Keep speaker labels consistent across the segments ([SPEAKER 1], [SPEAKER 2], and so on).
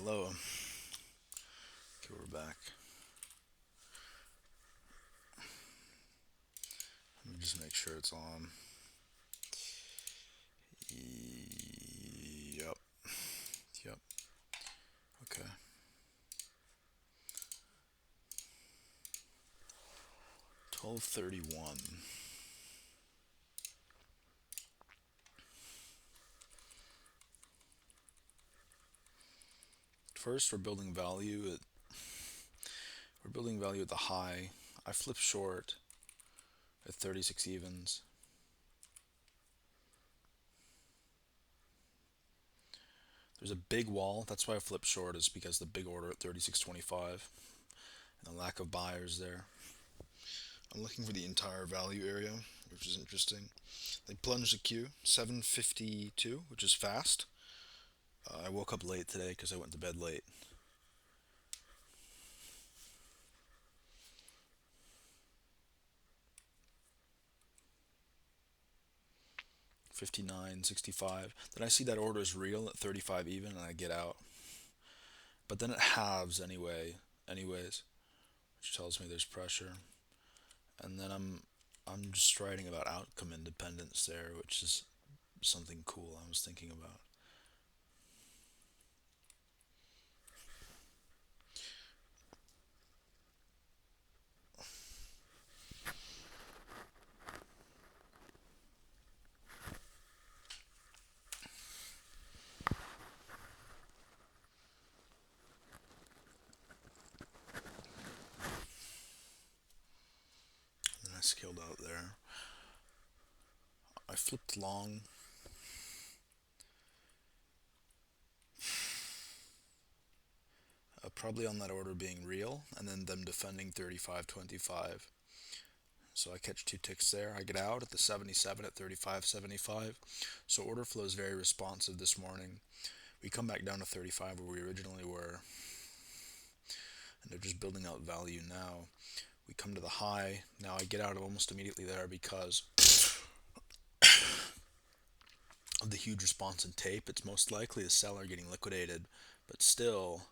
[SPEAKER 1] Hello. Okay, we're back. Let me just make sure it's on. Yep. Yep. Okay. 12:31. First, we're building value at the high. I flip short at 36 evens. There's a big wall. That's why I flip short is because the big order at 36.25 and the lack of buyers there. I'm looking for the entire value area, which is interesting. They plunged the Q 7:52, which is fast. I woke up late today because I went to bed late. 59.65. Then I see that order is real at 35 even, and I get out. But then it halves anyways, which tells me there's pressure. And then I'm just writing about outcome independence there, which is something cool I was thinking about. And then I scaled out there. I flipped long. Probably on that order being real, and then them defending 35.25. So I catch two ticks there. I get out at the 77 at 35.75. So order flow is very responsive this morning. We come back down to 35 where we originally were, and they're just building out value now. We come to the high. Now I get out almost immediately there because of the huge response in tape. It's most likely a seller getting liquidated, but still,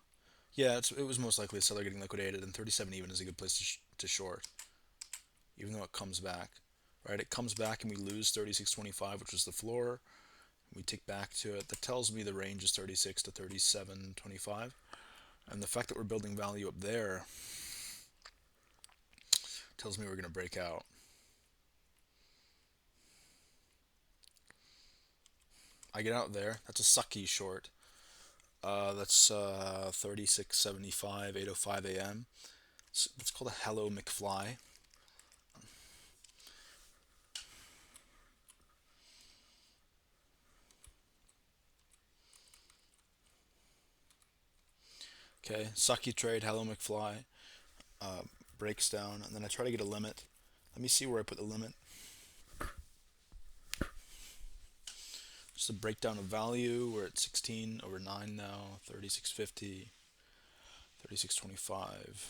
[SPEAKER 1] yeah, it was most likely a seller getting liquidated, and 37 even is a good place to short, even though it comes back. Right, it comes back and we lose 36.25, which was the floor. We tick back to it. That tells me the range is 36 to 37.25, and the fact that we're building value up there tells me we're going to break out. I get out there. That's a sucky short. That's 36.75, 8:05 a.m. It's called a Hello McFly. Okay, sucky trade, Hello McFly. Uh, Breaks down, and then I try to get a limit. Let me see where I put the limit. Just a breakdown of value. We're at 16 over 9 now, 36.50, 36.25.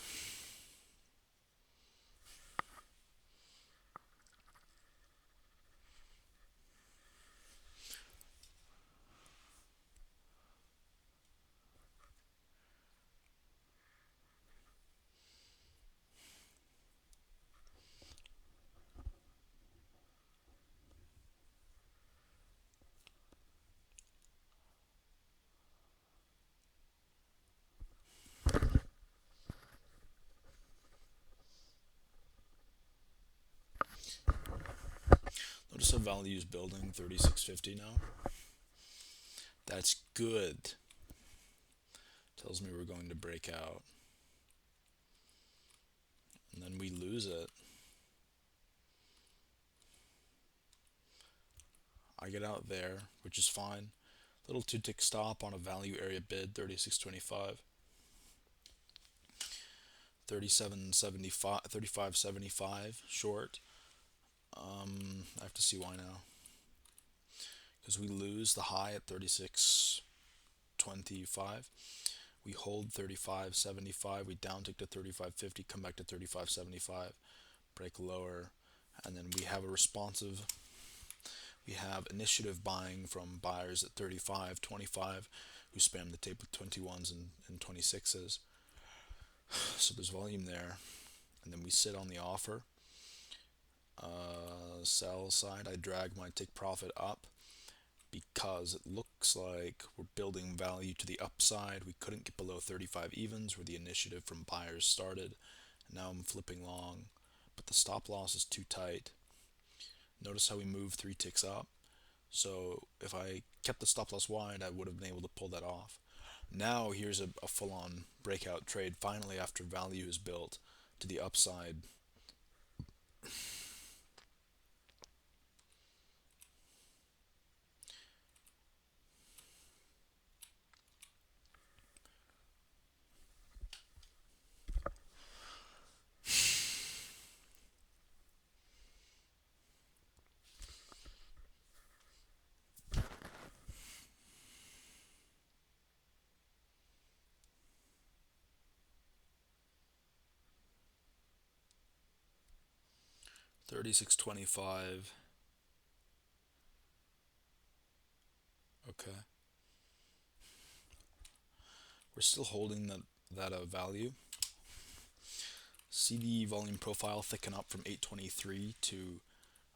[SPEAKER 1] Notice the value is building 36.50 now. That's good. Tells me we're going to break out. And then we lose it. I get out there, which is fine. Little two tick stop on a value area bid, 36.25. 37.75, 35.75 short. I have to see why now. Because we lose the high at 36.25. We hold 35.75. We downtick to 35.50, come back to 35.75, break lower, and then we have initiative buying from buyers at 35.25. who spam the tape with 21s and 26s. So there's volume there. And then we sit on the offer. Sell side, I drag my take profit up because it looks like we're building value to the upside. We couldn't get below 35 evens where the initiative from buyers started. Now I'm flipping long, but the stop loss is too tight. Notice how we move 3 ticks up. So if I kept the stop loss wide, I would have been able to pull that off. Now here's a full-on breakout trade finally after value is built to the upside. 36.25. Okay. We're still holding that value. See the volume profile thicken up from 823 to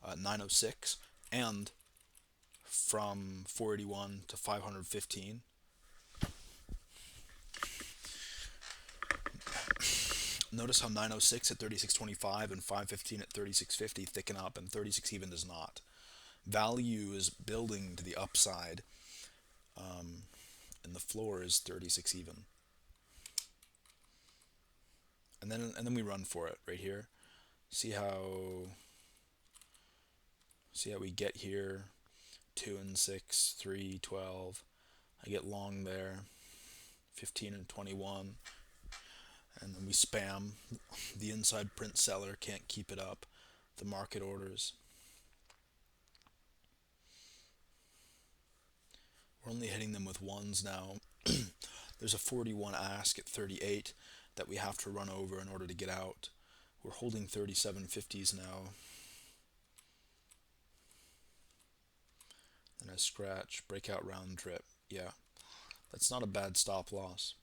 [SPEAKER 1] 906 and from 481 to 515. Notice how 906 at 36.25 and 515 at 36.50 thicken up, and 36 even does not. Value is building to the upside, and the floor is 36 even. And then we run for it right here. See how we get here. 2 and 6, 3, 12. I get long there. 15 and 21. And then we spam. The inside print seller can't keep it up. The market orders. We're only hitting them with ones now. There's a 41 ask at 38 that we have to run over in order to get out. We're holding 37.50s now. And I scratch, breakout round trip. Yeah, that's not a bad stop loss.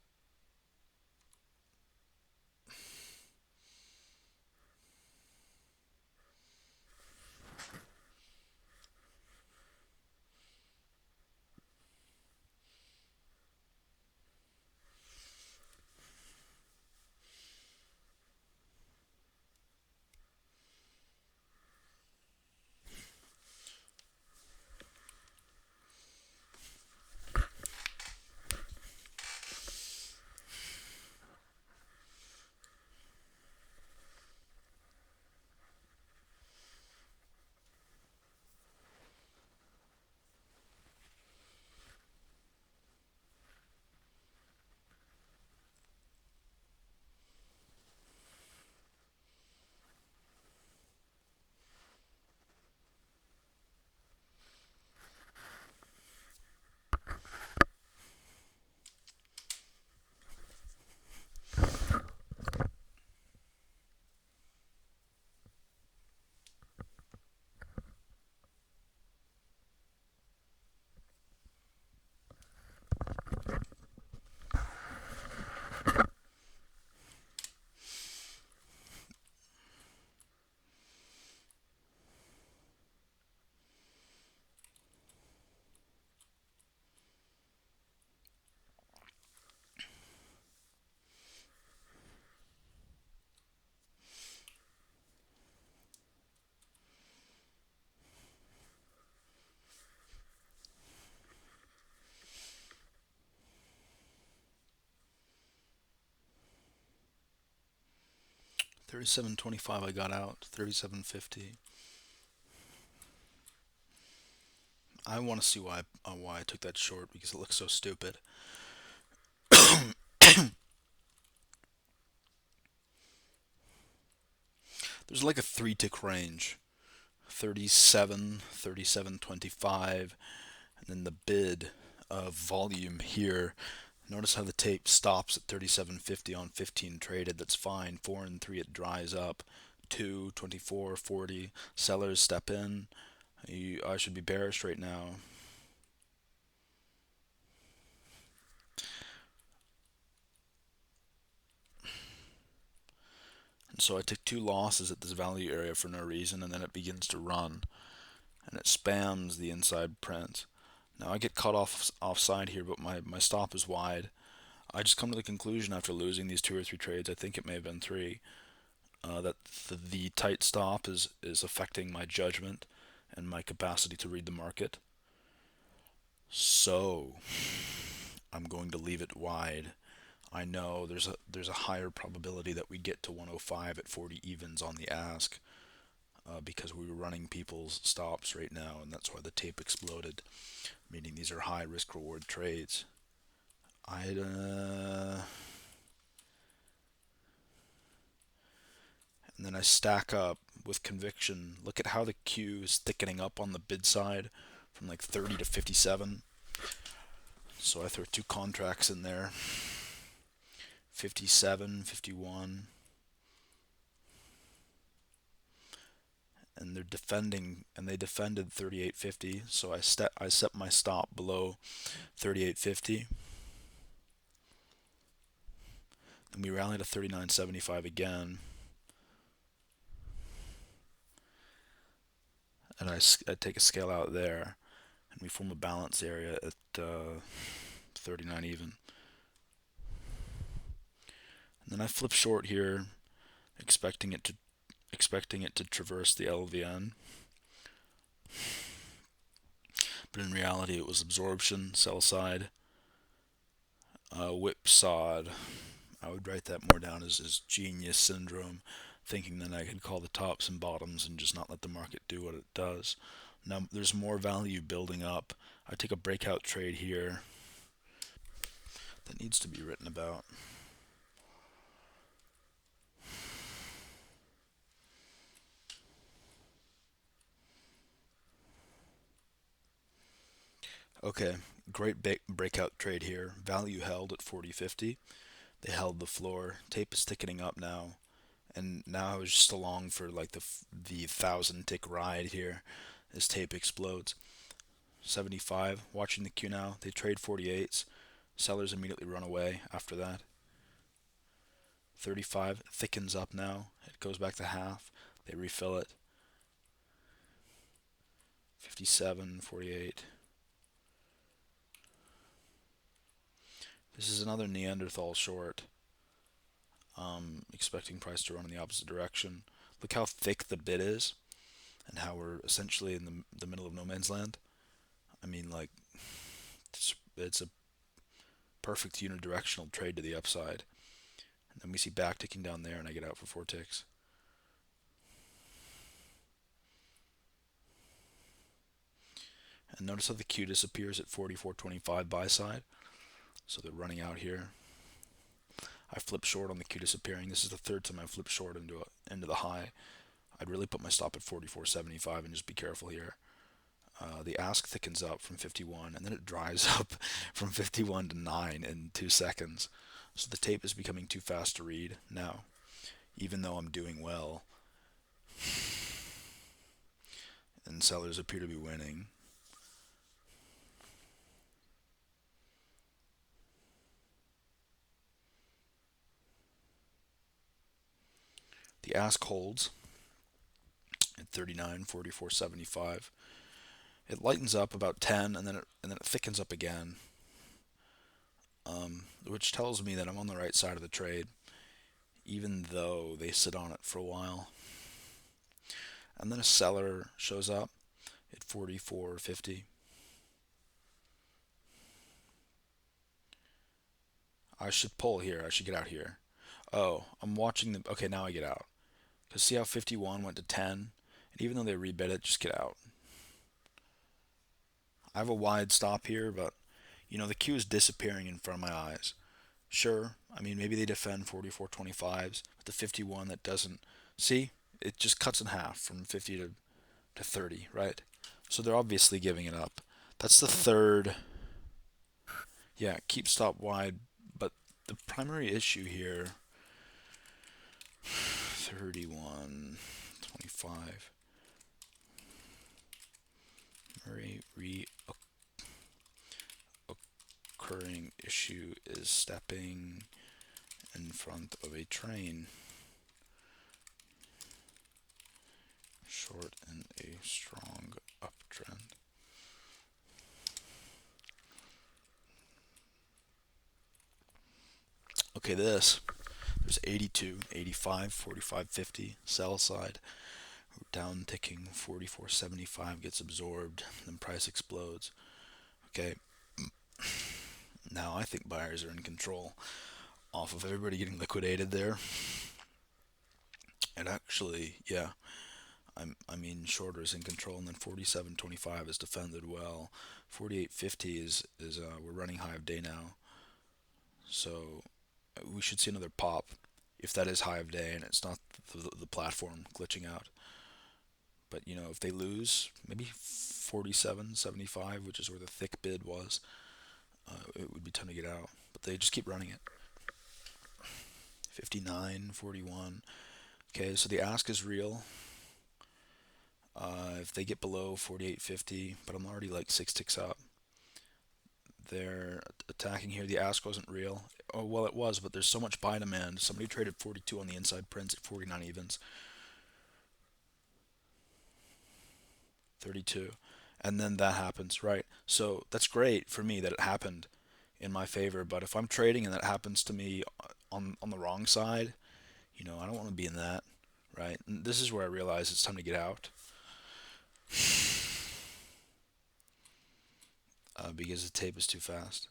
[SPEAKER 1] $37.25 I got out. $37.50. I want to see why I took that short because it looks so stupid. There's like a 3 tick range. 37, 37.25, and then the bid of volume here. Notice how the tape stops at 37.50 on 15 traded. That's fine. 4 and 3 it dries up. 2, 24, 40. Sellers step in. I should be bearish right now. So I took 2 losses at this value area for no reason, and then it begins to run, and it spams the inside print. Now I get caught offside here, but my stop is wide. I just come to the conclusion after losing these 2 or 3 trades, I think it may have been 3, that the tight stop is affecting my judgment and my capacity to read the market. So I'm going to leave it wide. I know there's a higher probability that we get to 105 at 40 evens on the ask, because we were running people's stops right now, and that's why the tape exploded, meaning these are high risk reward trades. I'd And then I stack up with conviction. Look at how the queue is thickening up on the bid side from like 30 to 57. So I throw 2 contracts in there, 57, 51, and they defended 38.50. So I set my stop below 38.50. Then we rally to 39.75 again, and I take a scale out there, and we form a balance area at 39 even. And then I flip short here, expecting it to traverse the LVN. But in reality, it was absorption, sell side, whipsawed. I would write that more down as genius syndrome, thinking that I could call the tops and bottoms and just not let the market do what it does. Now there's more value building up. I take a breakout trade here that needs to be written about. Okay, great breakout trade here. Value held at 40.50. They held the floor. Tape is thickening up now, and now I was just along for like the 1,000 tick ride here. This tape explodes. 75. Watching the queue now. They trade 48s. Sellers immediately run away after that. 35 thickens up now. It goes back to half. They refill it. 57, 48. This is another Neanderthal short. Expecting price to run in the opposite direction. Look how thick the bid is, and how we're essentially in the middle of no man's land. I mean, like, it's a perfect unidirectional trade to the upside. And then we see back ticking down there, and I get out for 4 ticks. And notice how the Q disappears at 44.25 buy side. So they're running out here. I flip short on the Q disappearing. This is the 3rd time I flip short into the high. I'd really put my stop at 44.75 and just be careful here. The ask thickens up from 51, and then it dries up from 51 to 9 in 2 seconds. So the tape is becoming too fast to read now, even though I'm doing well, and sellers appear to be winning. The ask holds at 39, 44.75. It lightens up about 10, and then it thickens up again, which tells me that I'm on the right side of the trade, even though they sit on it for a while. And then a seller shows up at 44.50. I should pull here. I should get out here. Oh, I'm watching the. Okay, now I get out. Because see how 51 went to 10? And even though they rebid it, just get out. I have a wide stop here, but the queue is disappearing in front of my eyes. Sure, I mean, maybe they defend 44.25s, but the 51 that doesn't. See? It just cuts in half from 50 to 30, right? So they're obviously giving it up. That's the 3rd. Yeah, keep stop wide, but the primary issue here, 31.25. Reoccurring issue is stepping in front of a train. short in a strong uptrend. Okay, there's 82, 85, 45, 50 sell side. Down ticking 44.75 gets absorbed, then price explodes. Okay, now I think buyers are in control off of everybody getting liquidated there. And actually, yeah, I mean, shorter is in control, and then 47.25 is defended well. 48.50 is we're running high of day now, so we should see another pop if that is high of day and it's not the platform glitching out. But if they lose, maybe 47.75, which is where the thick bid was, it would be time to get out. But they just keep running it. 59.41. Okay, so the ask is real. If they get below 48.50, but I'm already like 6 ticks up, they're attacking here. The ask wasn't real. Oh, well, it was, but there's so much buy demand. Somebody traded 42 on the inside prints at 49 evens. 32. And then that happens, right? So that's great for me that it happened in my favor. But if I'm trading and that happens to me on the wrong side, I don't want to be in that, right? And this is where I realize it's time to get out. Because the tape is too fast.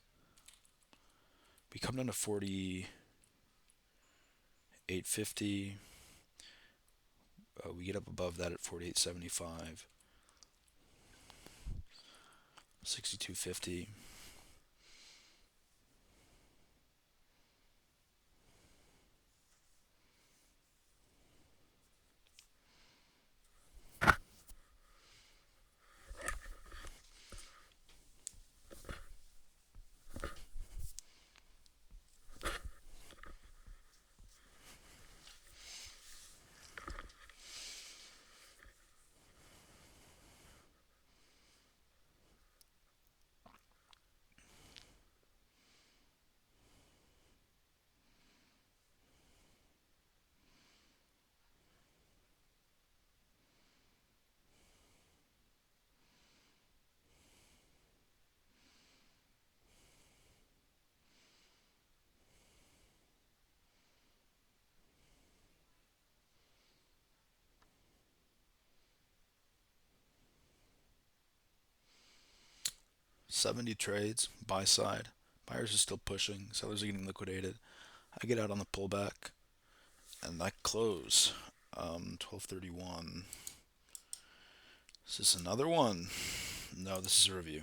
[SPEAKER 1] We come down to 48.50. We get up above that at 48.75. 62.50. $70 trades, buy side. Buyers are still pushing, sellers are getting liquidated. I get out on the pullback, and I close. 1231. Is this another one? No, this is a review.